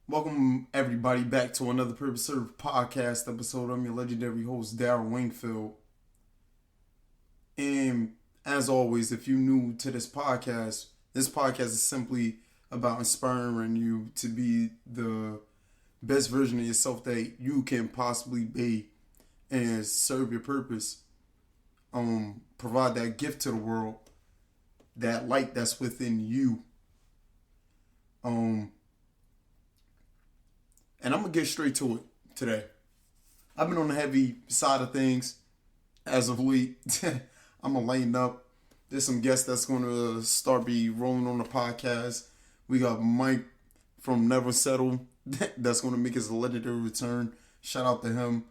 Welcome everybody back to another Purpose Served podcast episode. I'm your legendary host, Darryl Wingfield. And as always, if you're new to this podcast is simply about inspiring you to be the best version of yourself that you can possibly be and serve your purpose. Provide that gift to the world, that light that's within you. And I'm going to get straight to it today. I've been on the heavy side of things as of late. I'm going to lighten up. There's some guests that's going to start be rolling on the podcast. We got Mike from Never Settle that's going to make his legendary return. Shout out to him.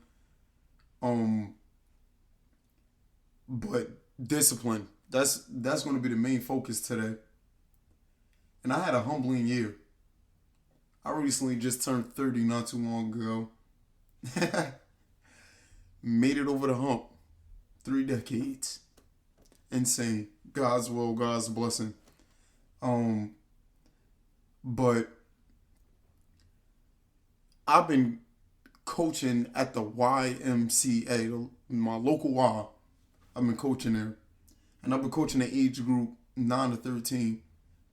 But discipline, that's going to be the main focus today. And I had a humbling year. I recently just turned 30 not too long ago. Made it over the hump. 3 decades. Insane. God's will, God's blessing. But I've been coaching at the YMCA, my local Y. I've been coaching there. And I've been coaching the age group 9 to 13.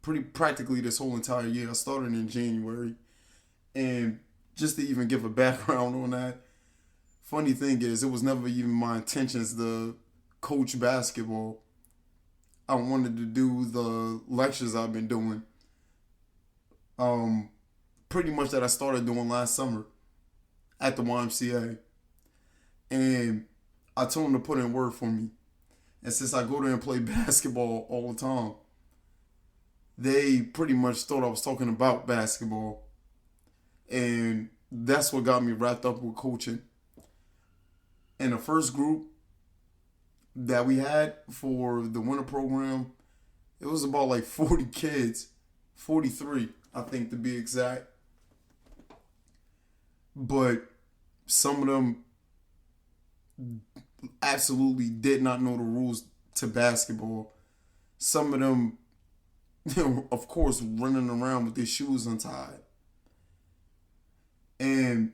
Pretty practically this whole entire year. I started in January. And just to even give a background on that, funny thing is, it was never even my intentions to coach basketball. I wanted to do the lectures I've been doing. Pretty much that I started doing last summer at the YMCA. And I told them to put in work for me. And since I go there and play basketball all the time, they pretty much thought I was talking about basketball. And that's what got me wrapped up with coaching. And the first group that we had for the winter program, it was about like 40 kids. 43, I think, to be exact. But some of them absolutely did not know the rules to basketball. Some of them, of course, running around with their shoes untied. And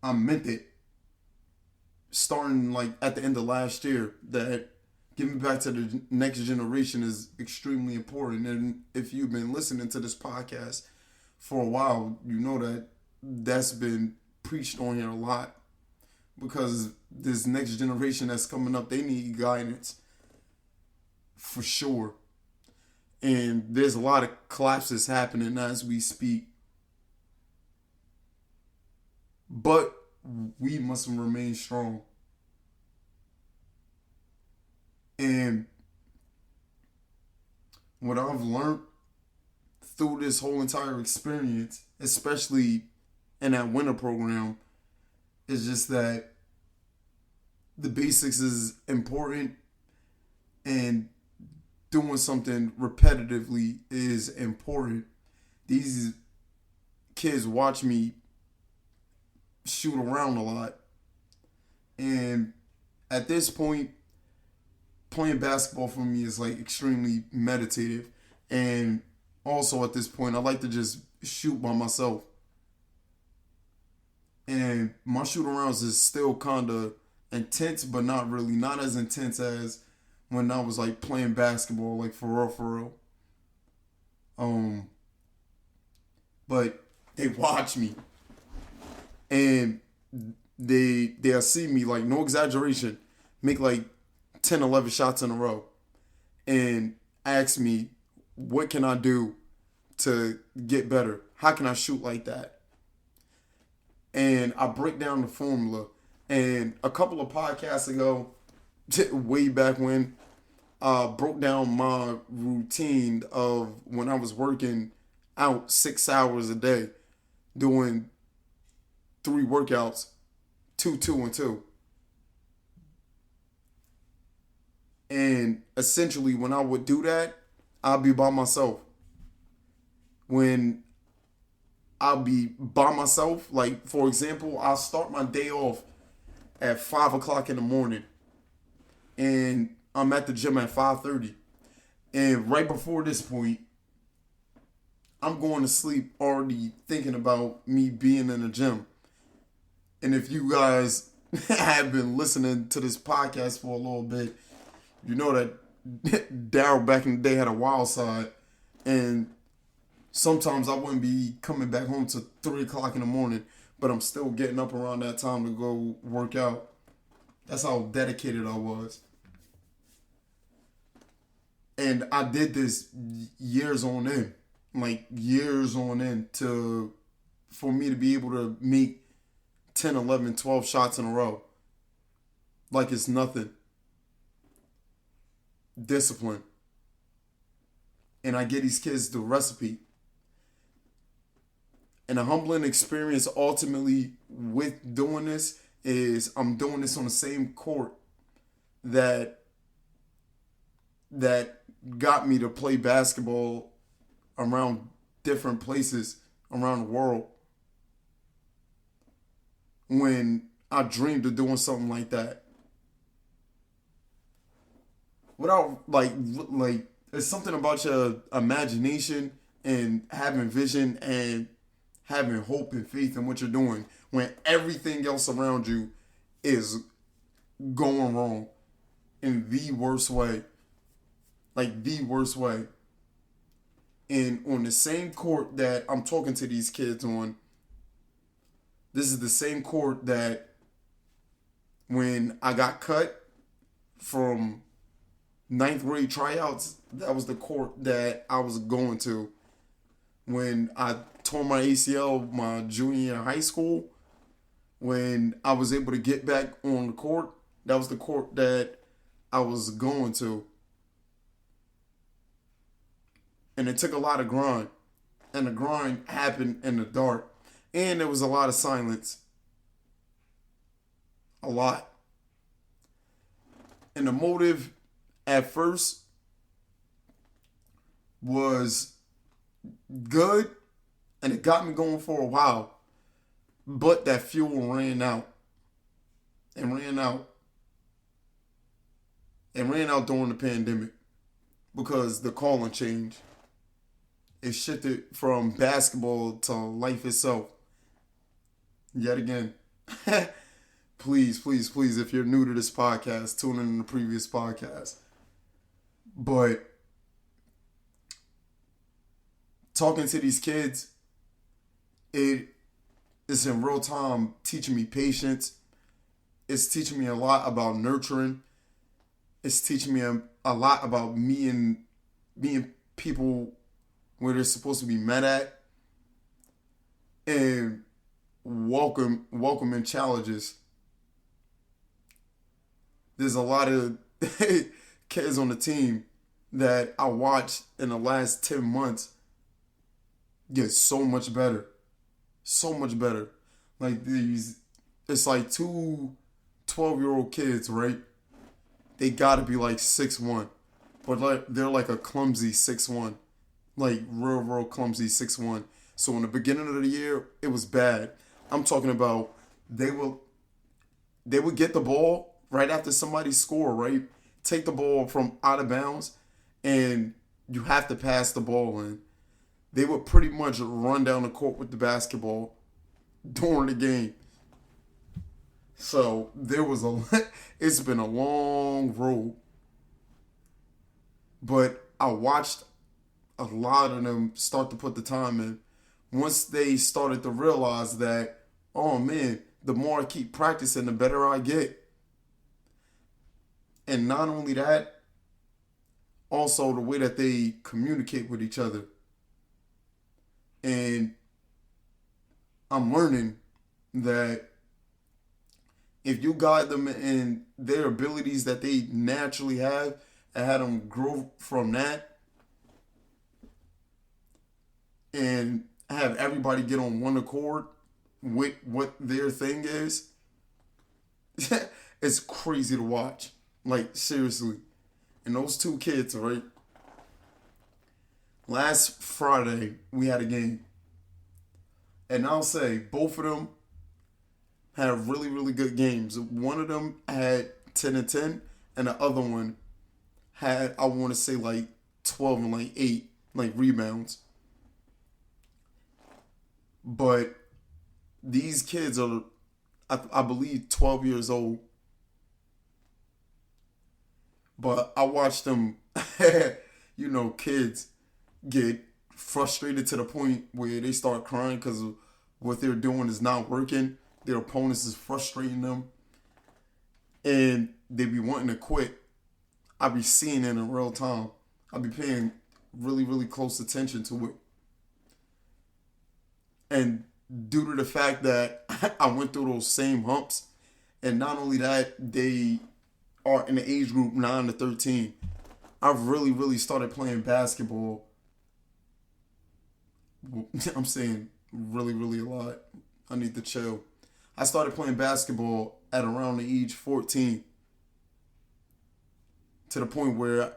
I meant it, starting like at the end of last year, that giving back to the next generation is extremely important. And if you've been listening to this podcast for a while, you know that that's been preached on here a lot, because this next generation that's coming up, they need guidance for sure. And there's a lot of collapses happening as we speak. But we must remain strong. And what I've learned through this whole entire experience, especially in that winter program, is just that the basics is important, and doing something repetitively is important. These kids watch me shoot around a lot. And at this point, playing basketball for me is like extremely meditative. And also at this point, I like to just shoot by myself. And my shoot arounds is still kind of intense, but not really. Not as intense as when I was like playing basketball, like for real. But they watch me. And they'll see me, like, no exaggeration, make like 10, 11 shots in a row. And ask me, what can I do to get better? How can I shoot like that? And I break down the formula. And a couple of podcasts ago, way back when, broke down my routine of when I was working out 6 hours a day, doing 3 workouts, 2, 2, and 2. And essentially, when I would do that, I'll be by myself. When I'll be by myself, like, for example, I'll start my day off at 5 o'clock in the morning. And I'm at the gym at 5:30. And right before this point, I'm going to sleep already thinking about me being in the gym. And if you guys have been listening to this podcast for a little bit, you know that Daryl back in the day had a wild side. And sometimes I wouldn't be coming back home till 3 o'clock in the morning, but I'm still getting up around that time to go work out. That's how dedicated I was. And I did this years on end, like years on end, for me to be able to make 10, 11, 12 shots in a row. Like it's nothing. Discipline. And I get these kids the recipe. And a humbling experience ultimately with doing this is I'm doing this on the same court that got me to play basketball around different places around the world when I dreamed of doing something like that. Without like there's something about your imagination and having vision and having hope and faith in what you're doing when everything else around you is going wrong in the worst way. Like the worst way. And on the same court that I'm talking to these kids on, this is the same court that when I got cut from 9th grade tryouts, that was the court that I was going to. When I tore my ACL my junior year in high school, when I was able to get back on the court, that was the court that I was going to. And it took a lot of grind. And the grind happened in the dark. And there was a lot of silence. A lot. And the motive at first was good. And it got me going for a while. But that fuel ran out. And ran out. And ran out during the pandemic. Because the calling changed. It shifted from basketball to life itself. Yet again. Please, please, please, if you're new to this podcast, tune in the previous podcast. But talking to these kids, it is in real time teaching me patience. It's teaching me a lot about nurturing. It's teaching me a lot about me and being people where they're supposed to be met at, and welcoming challenges. There's a lot of kids on the team that I watched in the last 10 months get so much better. So much better. Like it's like two 12-year-old kids, right? They gotta be like 6'1", but they're like a clumsy 6'1". Like real clumsy 6'1". So in the beginning of the year, it was bad. I'm talking about they would get the ball right after somebody score, right? Take the ball from out of bounds, and you have to pass the ball in. They would pretty much run down the court with the basketball during the game. So it's been a long road. But I watched a lot of them start to put the time in. Once they started to realize that, oh man, the more I keep practicing, the better I get. And not only that, also the way that they communicate with each other. And I'm learning that if you guide them in their abilities that they naturally have and have them grow from that, and have everybody get on one accord with what their thing is, it's crazy to watch. Like, seriously. And those two kids, right? Last Friday, we had a game. And I'll say, both of them had really, really good games. One of them had 10 and 10, and the other one had, I want to say, like 12 and like 8, like rebounds. But these kids are, I believe, 12 years old. But I watched them, kids get frustrated to the point where they start crying because what they're doing is not working. Their opponents is frustrating them, and they be wanting to quit. I be seeing it in real time. I be paying really, really close attention to it. And due to the fact that I went through those same humps, and not only that, they are in the age group 9 to 13. I've really, really started playing basketball. I'm saying really, really a lot. I need to chill. I started playing basketball at around the age 14, to the point where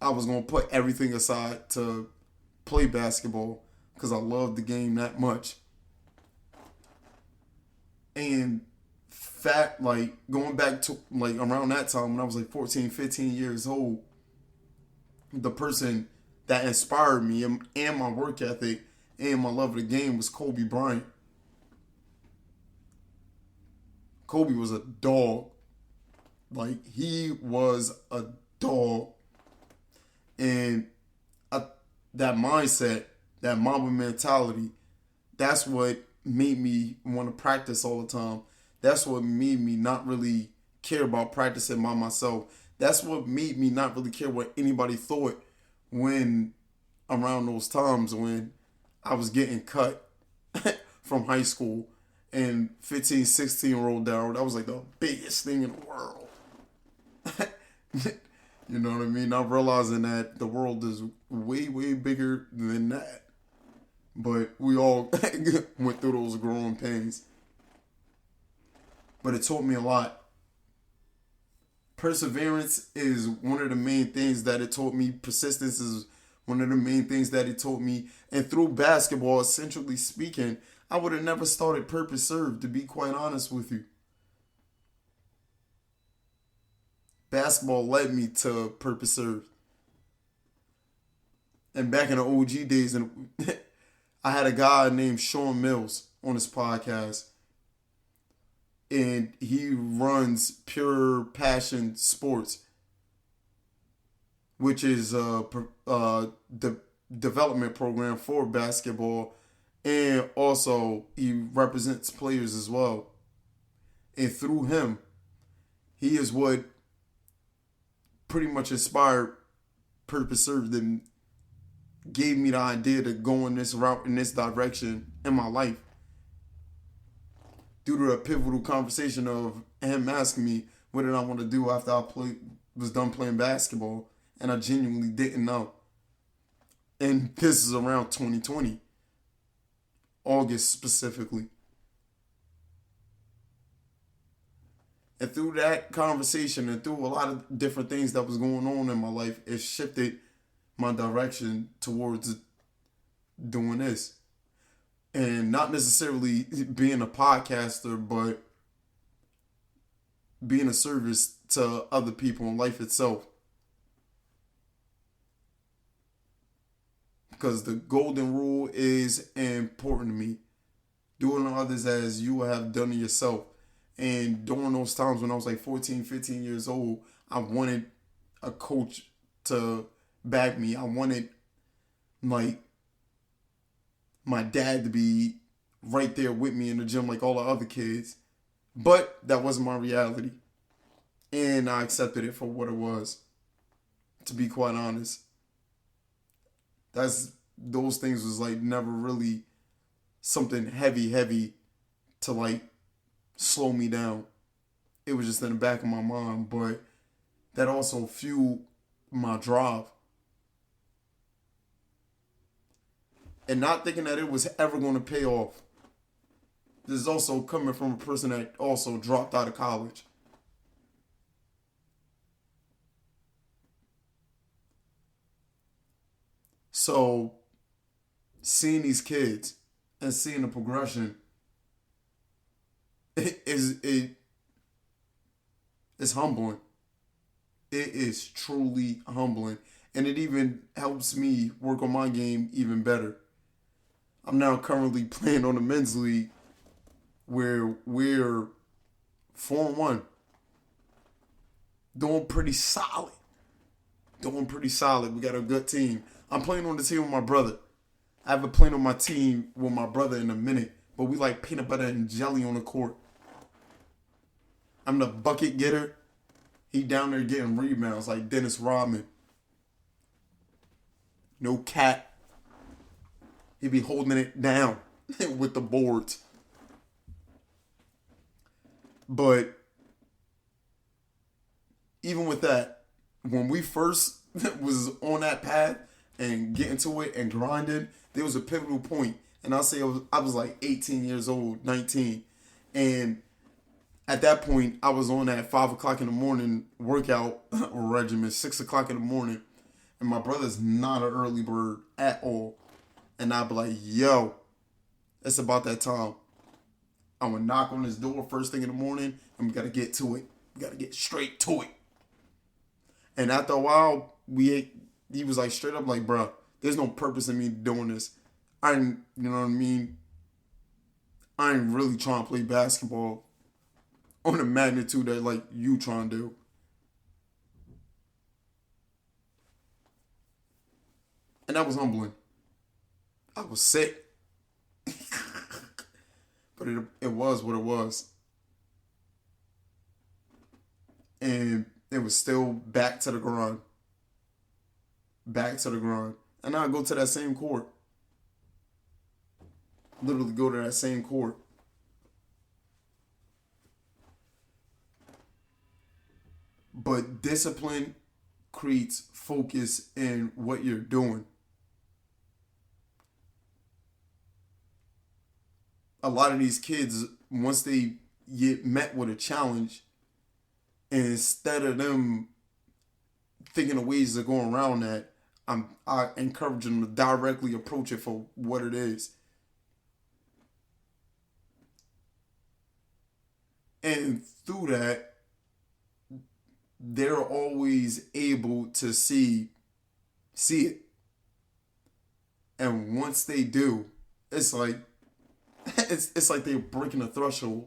I was going to put everything aside to play basketball because I loved the game that much. And going back to like around that time when I was like 14, 15 years old, the person that inspired me and my work ethic and my love of the game was Kobe Bryant. Kobe was a dog. Like, he was a dog. And that mindset, that Mamba mentality, that's what made me want to practice all the time. That's what made me not really care about practicing by myself. That's what made me not really care what anybody thought when around those times when I was getting cut from high school and 15, 16-year-old Daryl, that was like the biggest thing in the world. You know what I mean? Not realizing that the world is way, way bigger than that. But we all went through those growing pains. But it taught me a lot. Perseverance is one of the main things that it taught me. Persistence is one of the main things that it taught me. And through basketball, essentially speaking, I would have never started Purpose Served, to be quite honest with you. Basketball led me to Purpose Served. And back in the OG days, and I had a guy named Sean Mills on his podcast. And he runs Pure Passion Sports, which is the development program for basketball. And also, he represents players as well. And through him, he is what pretty much inspired Purpose Served and gave me the idea to go in this route, in this direction in my life. Due to a pivotal conversation of him asking me what did I want to do after I was done playing basketball, and I genuinely didn't know. And this is around 2020, August specifically. And through that conversation and through a lot of different things that was going on in my life, it shifted my direction towards doing this. And not necessarily being a podcaster, but being a service to other people in life itself. Because the golden rule is important to me. Do unto others as you have done to yourself. And during those times when I was like 14, 15 years old, I wanted a coach to back me. I wanted, like, my dad to be right there with me in the gym like all the other kids. But that wasn't my reality. And I accepted it for what it was, to be quite honest. Those things was like never really something heavy to like slow me down. It was just in the back of my mind, but that also fueled my drive. And not thinking that it was ever going to pay off. This is also coming from a person that also dropped out of college. So, seeing these kids and seeing the progression, it's humbling. It is truly humbling. And it even helps me work on my game even better. I'm now currently playing on the men's league where we're 4-1, doing pretty solid. Doing pretty solid. We got a good team. I'm playing on the team with my brother. I haven't played on my team with my brother in a minute, but we like peanut butter and jelly on the court. I'm the bucket getter. He down there getting rebounds like Dennis Rodman. No cat. He be holding it down with the boards. But even with that, when we first was on that path and getting to it and grinding, there was a pivotal point. And I'll say I was like 18 years old, 19. And at that point, I was on that 5 o'clock in the morning workout regimen, 6 o'clock in the morning. And my brother's not an early bird at all. And I'd be like, yo, it's about that time. I'm going to knock on his door first thing in the morning, and we got to get to it. We got to get straight to it. And after a while, he was like straight up like, bro, there's no purpose in me doing this. You know what I mean? I ain't really trying to play basketball on the magnitude that like you trying to do. And that was humbling. I was sick. But it was what it was. And it was still back to the grind. Back to the grind. And I go to that same court. Literally go to that same court. But discipline creates focus in what you're doing. A lot of these kids, once they get met with a challenge, instead of them thinking of ways to go around that, I encourage them to directly approach it for what it is. And through that, they're always able to see it. And once they do, it's like it's like they're breaking a threshold.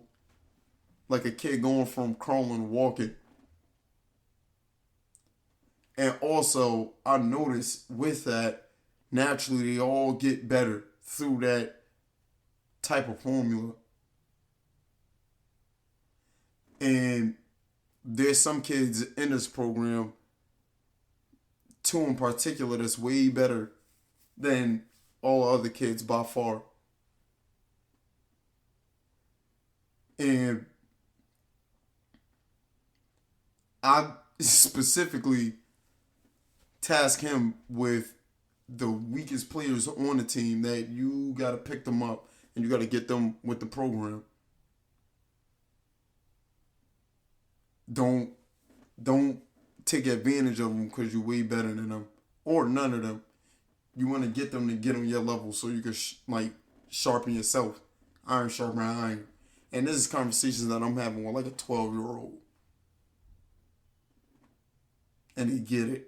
Like a kid going from crawling to walking. And also, I notice with that, naturally they all get better through that type of formula. And there's some kids in this program, two in particular, that's way better than all other kids by far. And I specifically task him with the weakest players on the team that you got to pick them up and you got to get them with the program. Don't take advantage of them because you're way better than them or none of them. You want to get them to get on your level so you can sharpen yourself. Iron sharpen iron. And this is conversations that I'm having with like a 12-year-old. And they get it.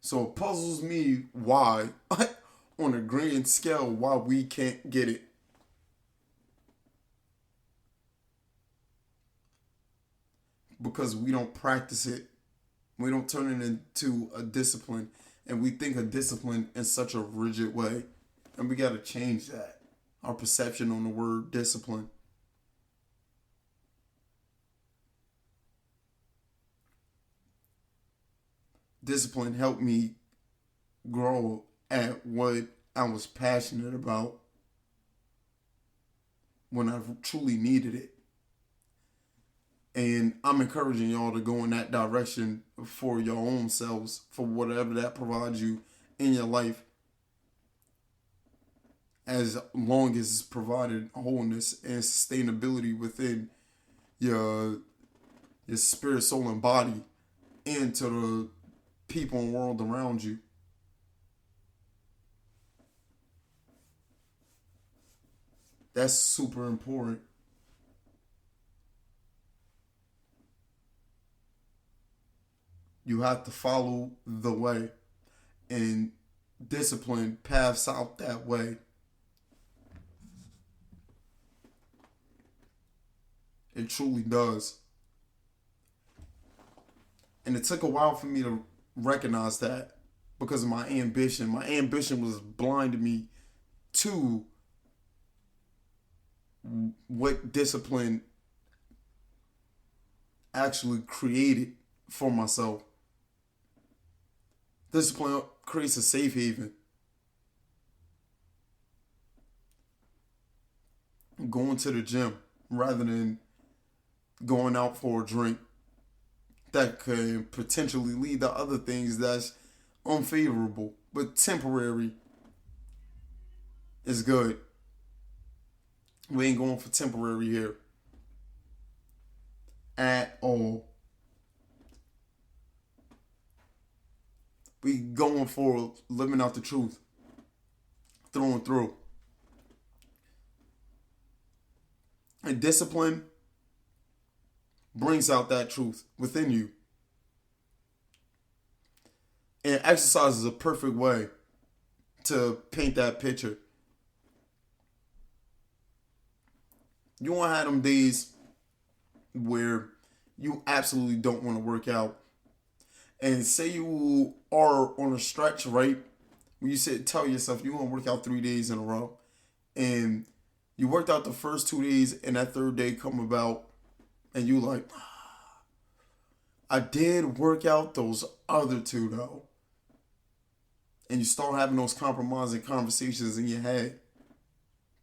So it puzzles me why, on a grand scale, why we can't get it. Because we don't practice it. We don't turn it into a discipline. And we think of discipline in such a rigid way. And we got to change that. Our perception on the word discipline. Discipline helped me grow at what I was passionate about when I truly needed it. And I'm encouraging y'all to go in that direction for your own selves, for whatever that provides you in your life, as long as it's provided wholeness and sustainability within your spirit, soul, and body, and to the people and world around you. That's super important. You have to follow the way. And discipline paths out that way. It truly does. And it took a while for me to recognize that because of my ambition. My ambition was blinding me to what discipline actually created for myself. Discipline creates a safe haven. Going to the gym rather than going out for a drink that could potentially lead to other things that's unfavorable, but temporary is good. We ain't going for temporary here at all. We going for living out the truth through and through. And discipline brings out that truth within you. And exercise is a perfect way to paint that picture. You won't have them days where you absolutely don't want to work out. And say you are on a stretch, right? When you tell yourself you're going to work out 3 days in a row. And you worked out the first 2 days and that third day come about and you like, I did work out those other two though. And you start having those compromising conversations in your head,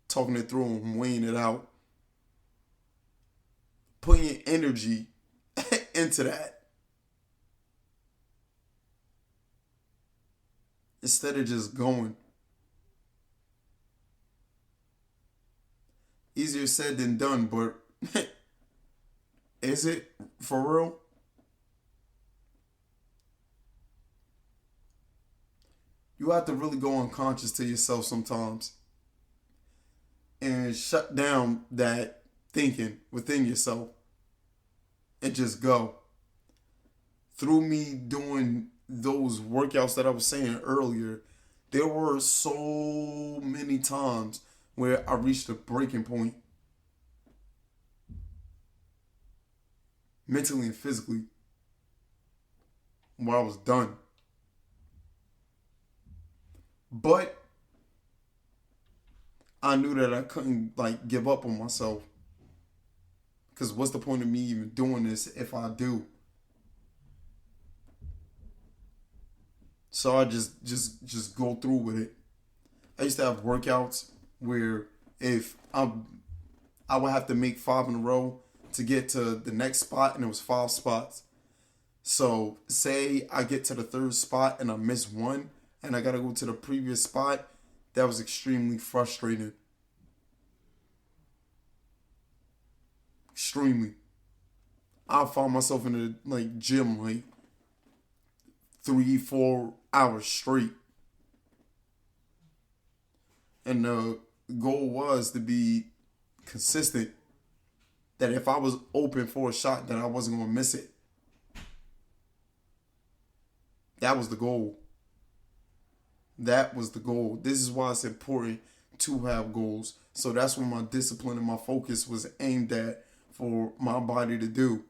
talking it through and weighing it out. Putting your energy into that. Instead of just going. Easier said than done, but is it for real? You have to really go unconscious to yourself sometimes and shut down that thinking within yourself and just go. Through me doing those workouts that I was saying earlier, there were so many times where I reached a breaking point mentally and physically where I was done. But I knew that I couldn't give up on myself. Because what's the point of me even doing this if I do? So I just go through with it. I used to have workouts where if I would have to make 5 in a row to get to the next spot, and it was 5 spots. So say I get to the 3rd spot and I miss one and I gotta go to the previous spot, that was extremely frustrating. Extremely. I found myself in the gym 3-4 hours straight. And the goal was to be consistent. That if I was open for a shot, that I wasn't going to miss it. That was the goal. That was the goal. This is why it's important to have goals. So that's what my discipline and my focus was aimed at for my body to do.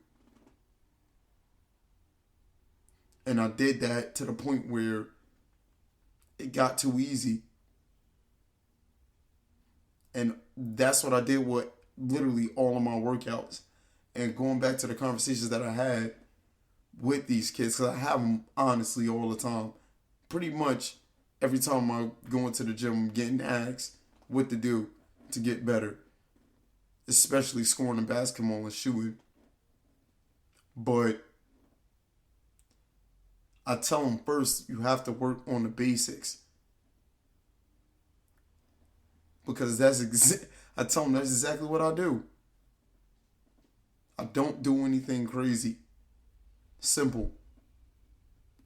And I did that to the point where it got too easy. And that's what I did with literally all of my workouts. And going back to the conversations that I had with these kids, because I have them honestly all the time. Pretty much every time I go into the gym, I'm getting asked what to do to get better. Especially scoring in basketball and shooting. But I tell them first, you have to work on the basics. Because I tell them that's exactly what I do. I don't do anything crazy. Simple.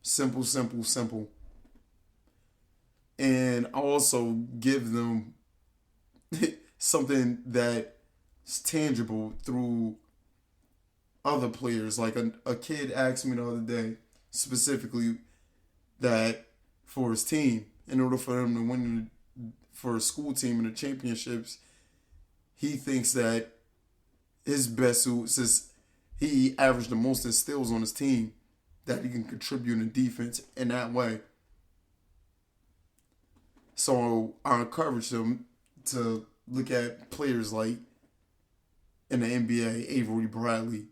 Simple, simple, simple. And I also give them something that's tangible through other players. Like a kid asked me the other day, specifically that for his team, in order for him to win for a school team in the championships, he thinks that his best suit, since he averaged the most in steals on his team, that he can contribute in defense in that way. So I encourage him to look at players like in the NBA, Avery Bradley,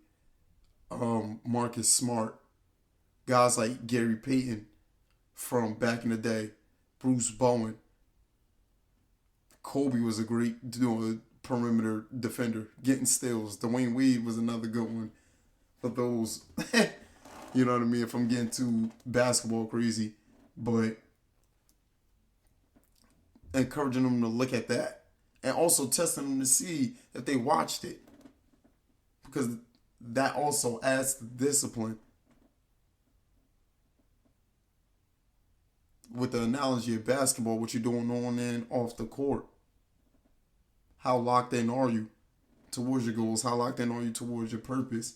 Marcus Smart, guys like Gary Payton from back in the day, Bruce Bowen. Kobe was a great perimeter defender, getting steals. Dwayne Wade was another good one. But those, you know what I mean, if I'm getting too basketball crazy. But encouraging them to look at that. And also testing them to see if they watched it. Because that also adds to discipline. With the analogy of basketball, what you're doing on and off the court. How locked in are you towards your goals? How locked in are you towards your purpose?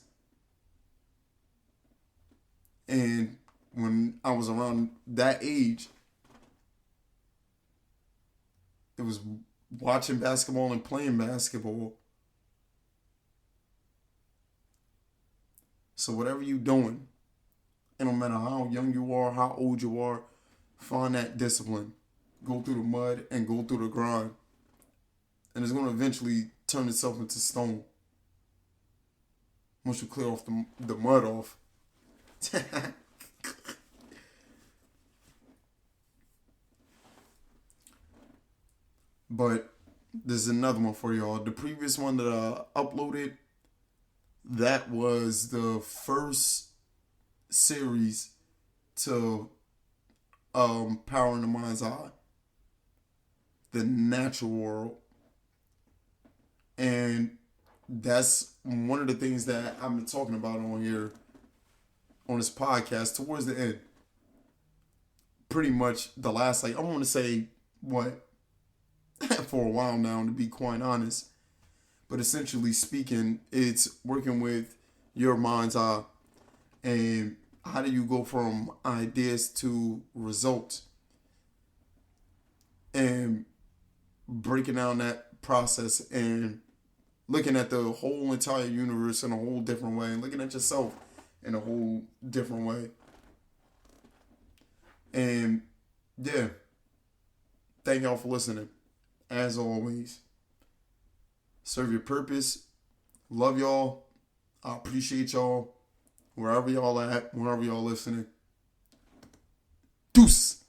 And when I was around that age, it was watching basketball and playing basketball. So whatever you're doing, it don't matter how young you are, how old you are, find that discipline. Go through the mud and go through the grind. And it's going to eventually turn itself into stone. Once you clear off the mud off. But there's another one for y'all. The previous one that I uploaded, that was the first series to Power in the Mind's Eye. The natural world. And that's one of the things that I've been talking about on here, on this podcast, towards the end. Pretty much the last, I want to say, for a while now, to be quite honest. But essentially speaking, it's working with your mind's eye. And how do you go from ideas to results? And breaking down that process and looking at the whole entire universe in a whole different way, and looking at yourself in a whole different way. And yeah, thank y'all for listening. As always, serve your purpose. Love y'all. I appreciate y'all. Wherever y'all at, wherever y'all listening. Deuce.